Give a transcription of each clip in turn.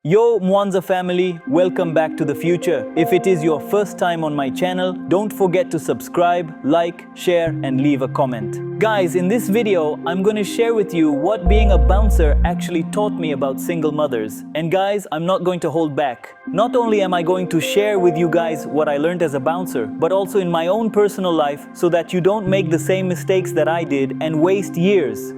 Yo Mwanza family, welcome back to the future. If it is your first time on my channel, don't forget to subscribe, like, share and leave a comment. Guys, in this video, I'm going to share with you what being a bouncer actually taught me about single mothers. And guys, I'm not going to hold back. Not only am I going to share with you guys what I learned as a bouncer, but also in my own personal life so that you don't make the same mistakes that I did and waste years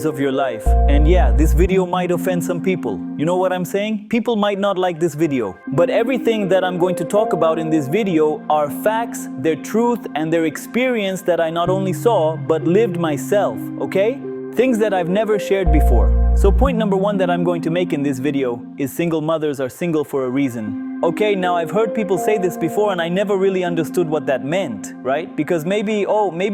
of your life. And yeah, this video might offend some people. You know what I'm saying? People might not like this video. But everything that I'm going to talk about in this video are facts, their truth, and their experience that I not only saw, but lived myself, okay? Things that I've never shared before. So point number one that I'm going to make in this video is single mothers are single for a reason. Okay, now I've heard people say this before and I never really understood what that meant, right? Because maybe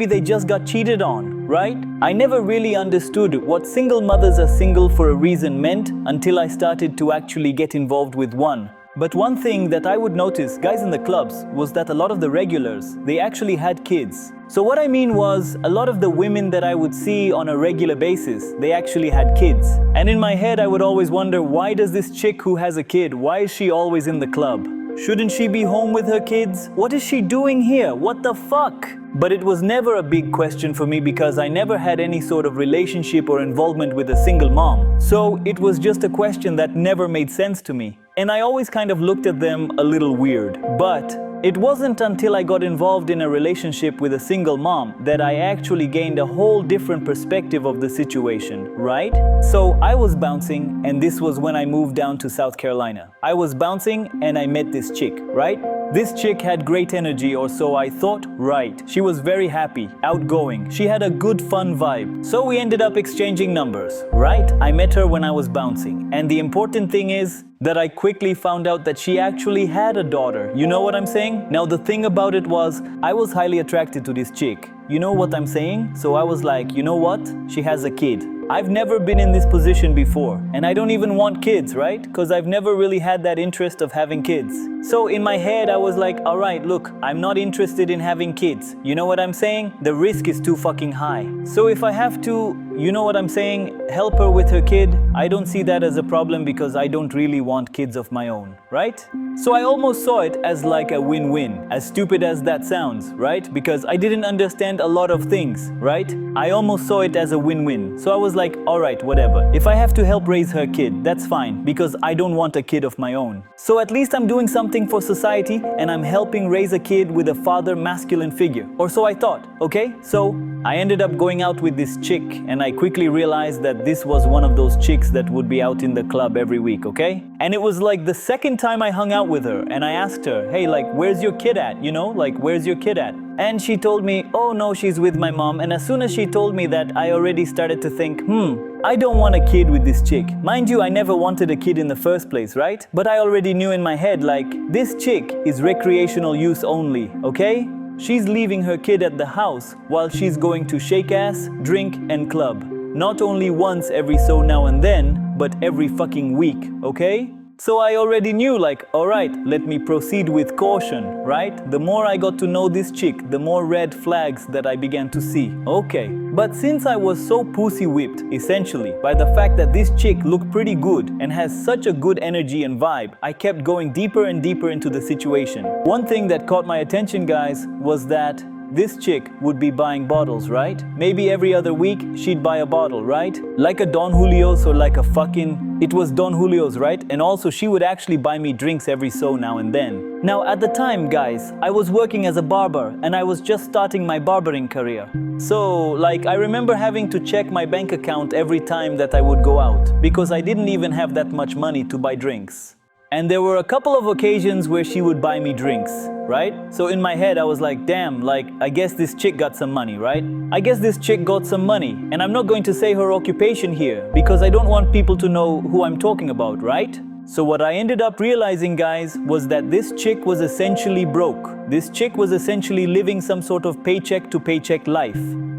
they just got cheated on, right? I never really understood what single mothers are single for a reason meant until I started to actually get involved with one. But one thing that I would notice, guys in the clubs, was that a lot of the regulars, they actually had kids. So what I mean was, a lot of the women that I would see on a regular basis, they actually had kids. And in my head I would always wonder, why does this chick who has a kid, why is she always in the club? Shouldn't she be home with her kids? What is she doing here? What the fuck? But it was never a big question for me because I never had any sort of relationship or involvement with a single mom. So it was just a question that never made sense to me. And I always kind of looked at them a little weird. But it wasn't until I got involved in a relationship with a single mom that I actually gained a whole different perspective of the situation, right? So I was bouncing, and this was when I moved down to South Carolina. I was bouncing and I met this chick, right? This chick had great energy, or so I thought, right? She was very happy, outgoing. She had a good fun vibe. So we ended up exchanging numbers, right? I met her when I was bouncing. And the important thing is that I quickly found out that she actually had a daughter. You know what I'm saying? Now the thing about it was, I was highly attracted to this chick. You know what I'm saying? So I was like, you know what? She has a kid. I've never been in this position before, and I don't even want kids, right? Because I've never really had that interest of having kids. So in my head, I was like, all right, look, I'm not interested in having kids. You know what I'm saying? The risk is too fucking high. So if I have to, you know what I'm saying, help her with her kid, I don't see that as a problem because I don't really want kids of my own, right? So I almost saw it as like a win-win, as stupid as that sounds, right? Because I didn't understand a lot of things, right? I almost saw it as a win-win. So I was like, all right, whatever. If I have to help raise her kid, that's fine, because I don't want a kid of my own. So at least I'm doing something for society and I'm helping raise a kid with a father masculine figure. Or so I thought, okay? So I ended up going out with this chick and I quickly realized that this was one of those chicks that would be out in the club every week, okay? And it was like the second time I hung out with her and I asked her, hey, like, where's your kid at? You know, like, where's your kid at? And she told me, oh no, she's with my mom. And as soon as she told me that, I already started to think, I don't want a kid with this chick. Mind you, I never wanted a kid in the first place, right? But I already knew in my head, like, this chick is recreational use only, okay? She's leaving her kid at the house while she's going to shake ass, drink, and club. Not only once every so now and then, but every fucking week, okay? So I already knew, like, alright, let me proceed with caution, right? The more I got to know this chick, the more red flags that I began to see. Okay. But since I was so pussy whipped, essentially, by the fact that this chick looked pretty good and has such a good energy and vibe, I kept going deeper and deeper into the situation. One thing that caught my attention, guys, was that this chick would be buying bottles, right? Maybe every other week, she'd buy a bottle, right? Like a Don Julio's or like a fucking... It was Don Julio's, right? And also, she would actually buy me drinks every so now and then. Now, at the time, guys, I was working as a barber and I was just starting my barbering career. So, like, I remember having to check my bank account every time that I would go out because I didn't even have that much money to buy drinks. And there were a couple of occasions where she would buy me drinks, right? So in my head, I was like, damn, like, I guess this chick got some money, right? I guess this chick got some money. And I'm not going to say her occupation here because I don't want people to know who I'm talking about, right? So what I ended up realizing, guys, was that this chick was essentially broke. This chick was essentially living some sort of paycheck to paycheck life.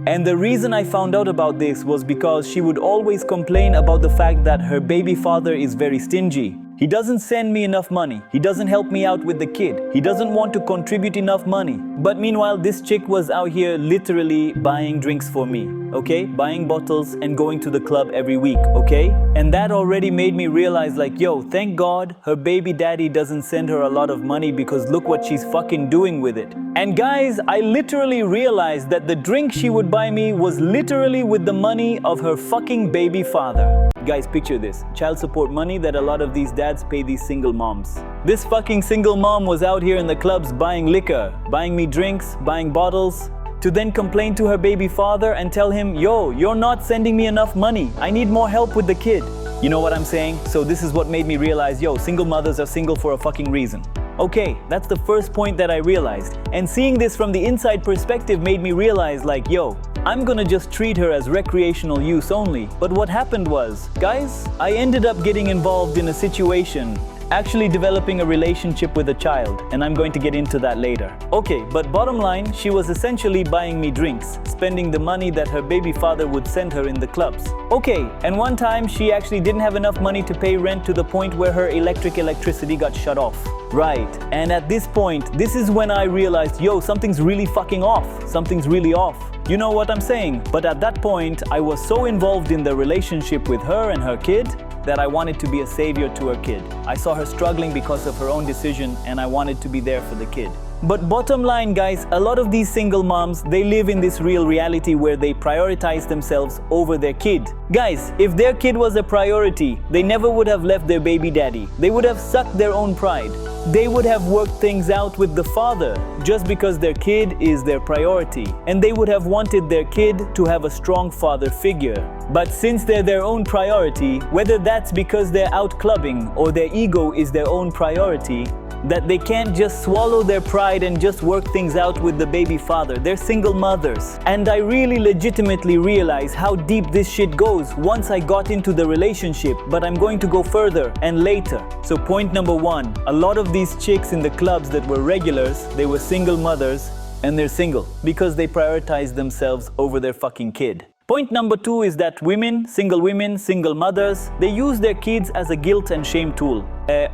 And the reason I found out about this was because she would always complain about the fact that her baby father is very stingy. He doesn't send me enough money. He doesn't help me out with the kid. He doesn't want to contribute enough money. But meanwhile, this chick was out here literally buying drinks for me, okay? Buying bottles and going to the club every week, okay? And that already made me realize like, yo, thank God her baby daddy doesn't send her a lot of money, because look what she's fucking doing with it. And guys, I literally realized that the drink she would buy me was literally with the money of her fucking baby father. Guys, picture this. Child support money that a lot of these dads pay these single moms. This fucking single mom was out here in the clubs buying liquor, buying me drinks, buying bottles, to then complain to her baby father and tell him, yo, you're not sending me enough money. I need more help with the kid. You know what I'm saying? So this is what made me realize, yo, single mothers are single for a fucking reason. Okay, that's the first point that I realized. And seeing this from the inside perspective made me realize like, yo, I'm gonna just treat her as recreational use only. But what happened was, guys, I ended up getting involved in a situation, actually developing a relationship with a child, and I'm going to get into that later. Okay, but bottom line, she was essentially buying me drinks, spending the money that her baby father would send her in the clubs. Okay, and one time she actually didn't have enough money to pay rent, to the point where her electricity got shut off. Right, and at this point, this is when I realized, yo, something's really fucking off. Something's really off. You know what I'm saying? But at that point, I was so involved in the relationship with her and her kid that I wanted to be a savior to her kid. I saw her struggling because of her own decision, and I wanted to be there for the kid. But bottom line, guys, a lot of these single moms, they live in this real reality where they prioritize themselves over their kid. Guys, if their kid was a priority, they never would have left their baby daddy. They would have sucked their own pride. They would have worked things out with the father just because their kid is their priority. And they would have wanted their kid to have a strong father figure. But since they're their own priority, whether that's because they're out clubbing or their ego is their own priority, that they can't just swallow their pride and just work things out with the baby father. They're single mothers. And I really legitimately realized how deep this shit goes once I got into the relationship, but I'm going to go further and later. So point number one, a lot of these chicks in the clubs that were regulars, they were single mothers, and they're single because they prioritize themselves over their fucking kid. Point number two is that women, single mothers, they use their kids as a guilt and shame tool.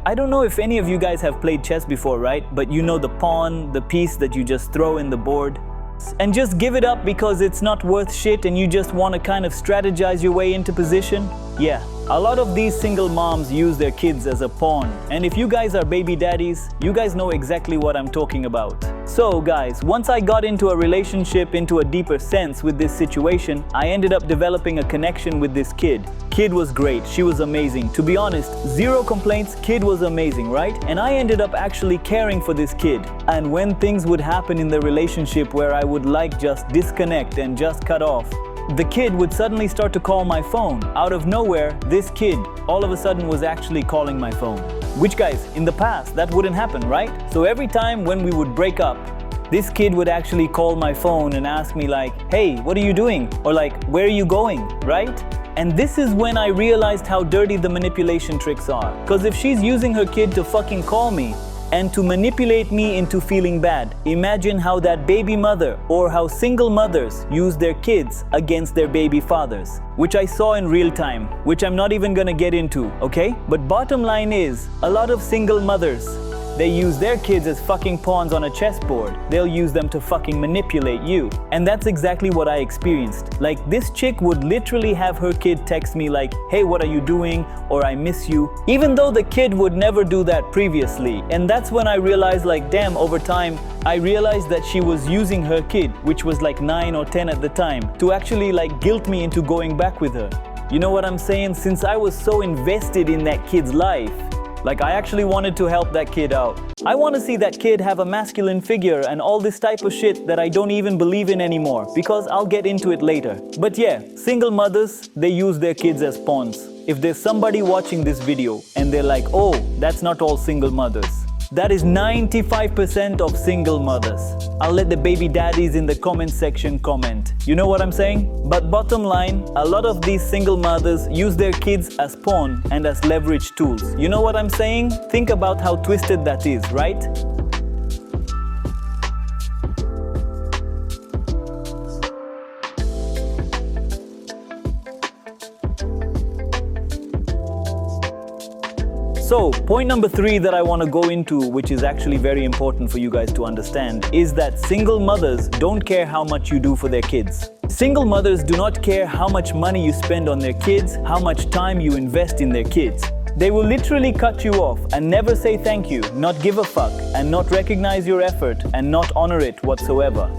I don't know if any of you guys have played chess before, right? But you know the pawn, the piece that you just throw in the board and just give it up because it's not worth shit and you just want to kind of strategize your way into position? Yeah, a lot of these single moms use their kids as a pawn. And if you guys are baby daddies, you guys know exactly what I'm talking about. So guys, once I got into a relationship into a deeper sense with this situation, I ended up developing a connection with this kid. Kid was great, she was amazing. To be honest, zero complaints, kid was amazing, right? And I ended up actually caring for this kid. And when things would happen in the relationship where I would like just disconnect and just cut off, the kid would suddenly start to call my phone. Out of nowhere, this kid all of a sudden was actually calling my phone. Which guys, in the past, that wouldn't happen, right? So every time when we would break up, this kid would actually call my phone and ask me like, hey, what are you doing? Or like, where are you going, right? And this is when I realized how dirty the manipulation tricks are. Because if she's using her kid to fucking call me, and to manipulate me into feeling bad. Imagine how that baby mother or how single mothers use their kids against their baby fathers, which I saw in real time, which I'm not even gonna get into, okay? But bottom line is, a lot of single mothers, they use their kids as fucking pawns on a chessboard. They'll use them to fucking manipulate you. And that's exactly what I experienced. Like, this chick would literally have her kid text me like, hey, what are you doing? Or I miss you. Even though the kid would never do that previously. And that's when I realized like, damn, over time, I realized that she was using her kid, which was like 9 or 10 at the time, to actually like guilt me into going back with her. You know what I'm saying? Since I was so invested in that kid's life, like I actually wanted to help that kid out. I want to see that kid have a masculine figure and all this type of shit that I don't even believe in anymore, because I'll get into it later. But yeah, single mothers, they use their kids as pawns. If there's somebody watching this video and they're like, oh, that's not all single mothers. That is 95% of single mothers. I'll let the baby daddies in the comment section comment. You know what I'm saying? But bottom line, a lot of these single mothers use their kids as pawn and as leverage tools. You know what I'm saying? Think about how twisted that is, right? So, point number 3 that I want to go into, which is actually very important for you guys to understand, is that single mothers don't care how much you do for their kids. Single mothers do not care how much money you spend on their kids, how much time you invest in their kids. They will literally cut you off and never say thank you, not give a fuck, and not recognize your effort and not honor it whatsoever.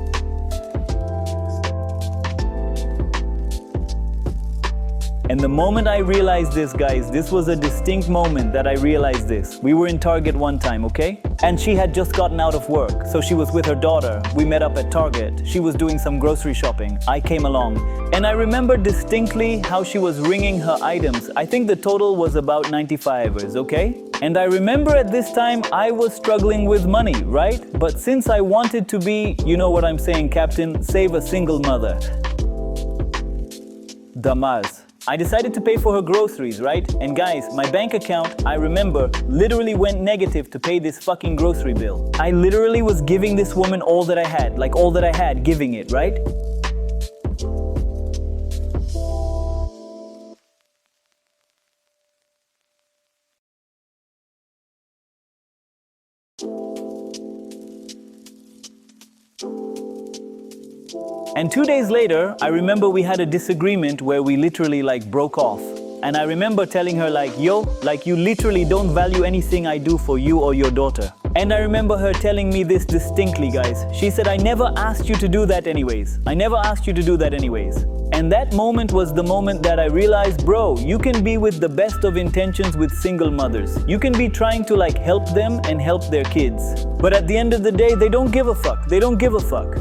And the moment I realized this, guys, this was a distinct moment that I realized this. We were in Target one time, okay? And she had just gotten out of work, so she was with her daughter. We met up at Target. She was doing some grocery shopping. I came along. And I remember distinctly how she was ringing her items. I think the total was about 95ers, okay? And I remember at this time I was struggling with money, right? But since I wanted to be, you know what I'm saying, Captain, save a single mother. Damas. I decided to pay for her groceries, right? And guys, my bank account, I remember, literally went negative to pay this fucking grocery bill. I literally was giving this woman all that I had, like all that I had, giving it, right? And 2 days later, I remember we had a disagreement where we literally broke off. And I remember telling her yo, you literally don't value anything I do for you or your daughter. And I remember her telling me this distinctly, guys. She said, I never asked you to do that anyways. I never asked you to do that anyways. And that moment was the moment that I realized, bro, you can be with the best of intentions with single mothers. You can be trying to help them and help their kids. But at the end of the day, they don't give a fuck. They don't give a fuck.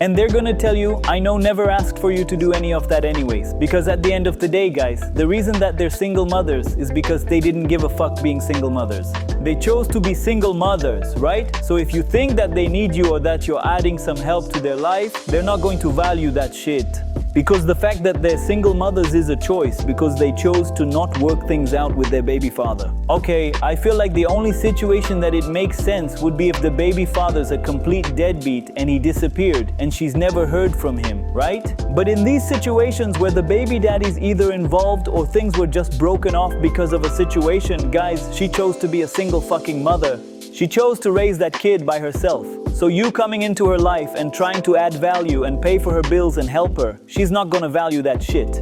And they're gonna tell you, I know, never asked for you to do any of that anyways. Because at the end of the day, guys, the reason that they're single mothers is because they didn't give a fuck being single mothers. They chose to be single mothers, right? So if you think that they need you or that you're adding some help to their life, they're not going to value that shit. Because the fact that they're single mothers is a choice, because they chose to not work things out with their baby father. Okay, I feel like the only situation that it makes sense would be if the baby father's a complete deadbeat and he disappeared and she's never heard from him, right? But in these situations where the baby daddy's either involved or things were just broken off because of a situation, guys, she chose to be a single fucking mother. She chose to raise that kid by herself. So you coming into her life and trying to add value and pay for her bills and help her, she's not gonna value that shit.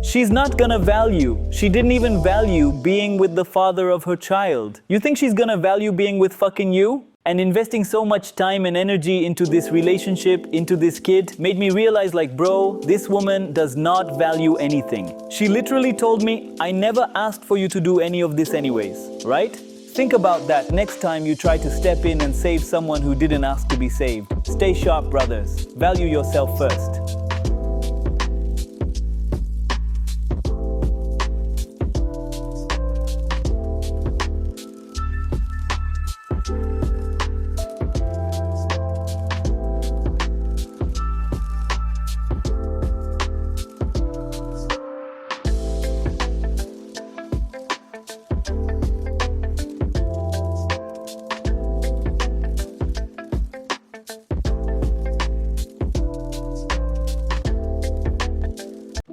She's not gonna value. She didn't even value being with the father of her child. You think she's gonna value being with fucking you? And investing so much time and energy into this relationship, into this kid, made me realize bro, this woman does not value anything. She literally told me, I never asked for you to do any of this anyways, right? Think about that next time you try to step in and save someone who didn't ask to be saved. Stay sharp, brothers. Value yourself first.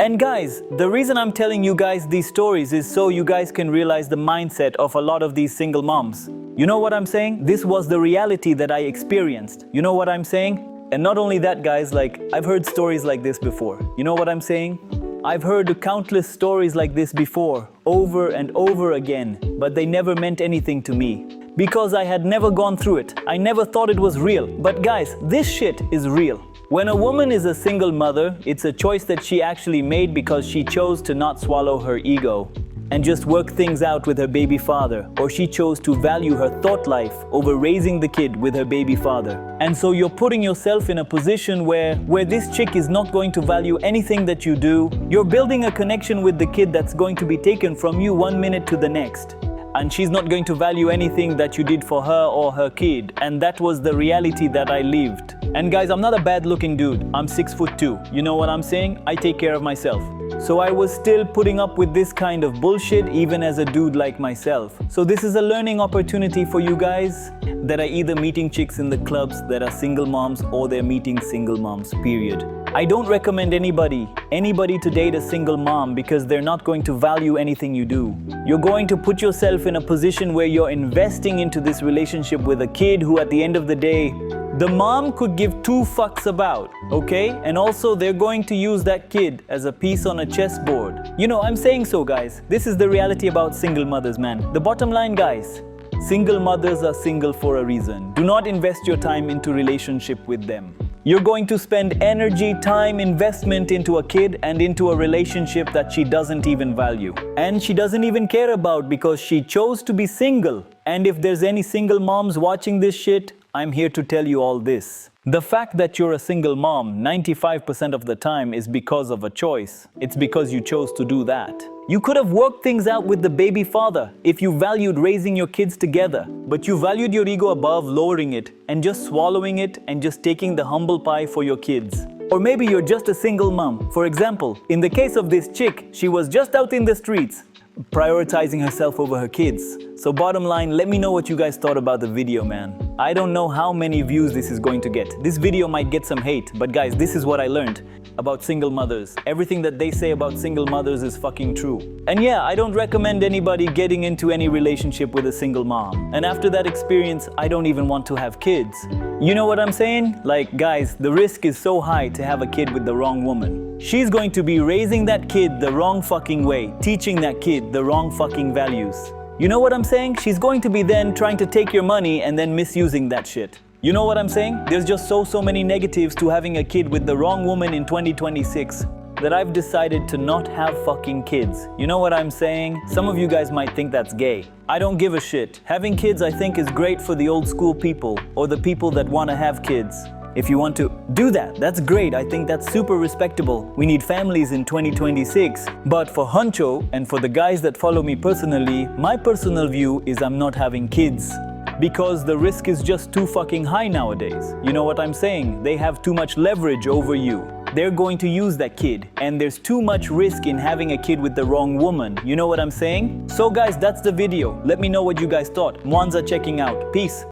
And guys, the reason I'm telling you guys these stories is so you guys can realize the mindset of a lot of these single moms. You know what I'm saying? This was the reality that I experienced. You know what I'm saying? And not only that, guys, I've heard stories like this before. You know what I'm saying? I've heard countless stories like this before, over and over again, but they never meant anything to me. Because I had never gone through it. I never thought it was real. But guys, this shit is real. When a woman is a single mother, it's a choice that she actually made because she chose to not swallow her ego and just work things out with her baby father, or she chose to value her thought life over raising the kid with her baby father. And so you're putting yourself in a position where this chick is not going to value anything that you do. You're building a connection with the kid that's going to be taken from you 1 minute to the next. and she's not going to value anything that you did for her or her kid. And that was the reality that I lived. And guys, I'm not a bad looking dude. I'm 6'2". You know what I'm saying? I take care of myself. So I was still putting up with this kind of bullshit even as a dude like myself. So this is a learning opportunity for you guys that are either meeting chicks in the clubs that are single moms, or they're meeting single moms, period. I don't recommend anybody to date a single mom, because they're not going to value anything you do. You're going to put yourself in a position where you're investing into this relationship with a kid who at the end of the day, the mom could give two fucks about, okay? And also they're going to use that kid as a piece on a chessboard. You know, I'm saying so, guys. This is the reality about single mothers, man. The bottom line, guys, single mothers are single for a reason. Do not invest your time into relationship with them. You're going to spend energy, time, investment into a kid and into a relationship that she doesn't even value. And she doesn't even care about, because she chose to be single. And if there's any single moms watching this shit, I'm here to tell you all this. The fact that you're a single mom 95% of the time is because of a choice. It's because you chose to do that. You could have worked things out with the baby father if you valued raising your kids together, but you valued your ego above lowering it and just swallowing it and just taking the humble pie for your kids. Or maybe you're just a single mom. For example, in the case of this chick, she was just out in the streets, prioritizing herself over her kids. So bottom line, let me know what you guys thought about the video, man. I don't know how many views this is going to get. This video might get some hate, but guys, this is what I learned about single mothers. Everything that they say about single mothers is fucking true. And yeah, I don't recommend anybody getting into any relationship with a single mom. And after that experience, I don't even want to have kids. You know what I'm saying? Like, guys, the risk is so high to have a kid with the wrong woman. She's going to be raising that kid the wrong fucking way, teaching that kid the wrong fucking values. You know what I'm saying? She's going to be then trying to take your money and then misusing that shit. You know what I'm saying? There's just so many negatives to having a kid with the wrong woman in 2026 that I've decided to not have fucking kids. You know what I'm saying? Some of you guys might think that's gay. I don't give a shit. Having kids, I think, is great for the old school people, or the people that want to have kids. If you want to do that, that's great. I think that's super respectable. We need families in 2026. But for Huncho and for the guys that follow me personally, my personal view is I'm not having kids. Because the risk is just too fucking high nowadays. You know what I'm saying? They have too much leverage over you. They're going to use that kid. And there's too much risk in having a kid with the wrong woman. You know what I'm saying? So guys, that's the video. Let me know what you guys thought. Mwanza checking out. Peace.